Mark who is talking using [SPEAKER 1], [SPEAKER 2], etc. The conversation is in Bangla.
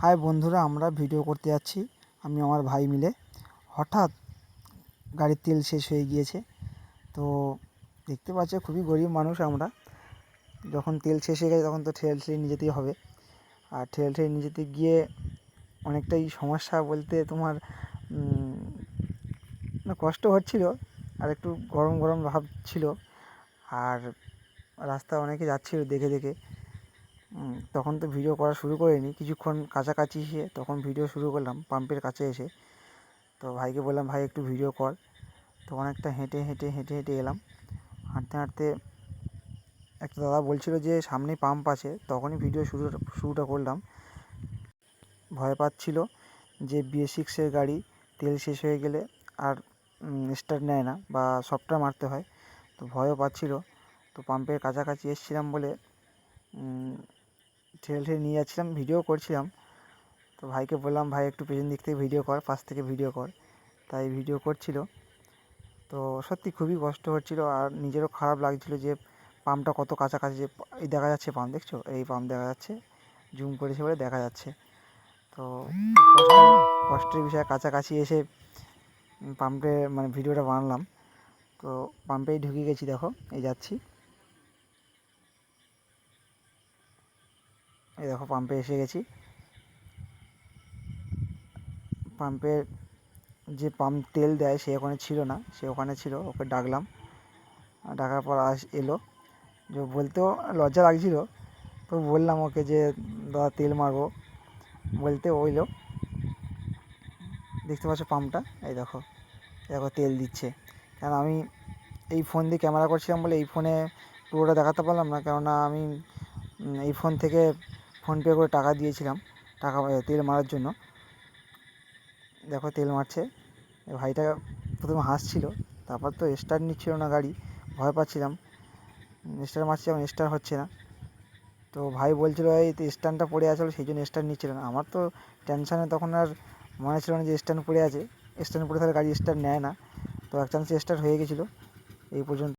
[SPEAKER 1] হাই বন্ধুরা, আমরা ভিডিও করতে যাচ্ছি আমি আমার ভাই মিলে। হঠাৎ গাড়ির তেল শেষ হয়ে গিয়েছে। তো দেখতে পাচ্ছ, খুবই গরিব মানুষ আমরা। যখন তেল শেষ হয়ে গেছে তখন তো ঠেলে নিয়ে যেতেই হবে। আর ঠেলে নিয়ে যেতে গিয়ে অনেকটাই সমস্যা বলতে তোমার কষ্ট হচ্ছিল, আর একটু গরম গরম ভাব ছিল। আর রাস্তায় অনেকে যাচ্ছিল দেখে দেখে। তখন তো ভিডিও করা শুরু করিনি, কিছুক্ষণ কাছাকাছি এসে তখন ভিডিও শুরু করলাম পাম্পের কাছে এসে। তো ভাইকে বললাম, ভাই একটু ভিডিও কর। তো অনেকটা হেঁটে হেঁটে হেঁটে হেঁটে এলাম। হাঁটতে হাঁটতে একটা দাদা বলছিল যে সামনেই পাম্প আছে, তখনই ভিডিও শুরুটা করলাম। ভয় পাচ্ছিল যে BS6-এর গাড়ি তেল শেষ হয়ে গেলে আর স্টার্ট নেয় না বা সফটওয়্যার মারতে হয়। তো ভয়ও পাচ্ছিল। তো পাম্পের কাছাকাছি এসেছিলাম বলে ঠেলে নিয়ে যাচ্ছিলাম, ভিডিও করছিলাম। তো ভাইকে বললাম, ভাই একটু পেছন দিক থেকে ভিডিও কর, পাশ থেকে ভিডিও কর। তাই ভিডিও করছিল। তো সত্যি খুবই কষ্ট হচ্ছিল, আর নিজেরও খারাপ লাগছিল যে পাম্পটা কত কাছাকাছি। যে এই দেখা যাচ্ছে পাম্প, দেখছো এই পাম্প দেখা যাচ্ছে, জুম করেছে বলে দেখা যাচ্ছে। তো কষ্টের বিষয়ে কাছাকাছি এসে পাম্পে ভিডিওটা বানালাম। তো পাম্পেই ঢুকে গেছি, দেখো এই যাচ্ছি, এই দেখো পাম্পে এসে গেছি। পাম্পের যে পাম্প তেল দেয় সে ওখানে ছিল না, সে ওখানে ছিল, ওকে ডাকলাম। ডাকার পর এলো। যে বলতেও লজ্জা লাগছিল, তো বললাম ওকে যে দাদা তেল মারবো বলতে। ও এলো, দেখতে পাচ্ছ পাম্পটা, এই দেখো দেখো তেল দিচ্ছে। কারণ আমি এই ফোন দিয়ে ক্যামেরা করছিলাম বলে এই ফোনে পুরোটা দেখাতে পারলাম না, কেননা আমি এই ফোন থেকে ফোনপে করে টাকা দিয়েছিলাম তেল মারার জন্য। দেখো তেল মারছে। ভাইটা প্রথমে হাসছিল, তারপর তো স্টার্ট নিচ্ছিল না গাড়ি, ভয় পাচ্ছিলাম। স্টার্ট মারছিলাম, স্টার্ট হচ্ছে না। তো ভাই বলছিল এই স্ট্যান্ডটা পড়ে আছে, সেই জন্য স্ট্যান্ড নিচ্ছিল না। আমার তো টেনশানে তখন আর মনে ছিল না যে স্ট্যান্ড পড়ে আছে। স্ট্যান্ড পড়ে থাকলে গাড়ি স্টার্ট নেয় না। তো এক চান্সে স্টার্ট হয়ে গেছিলো। এই পর্যন্ত।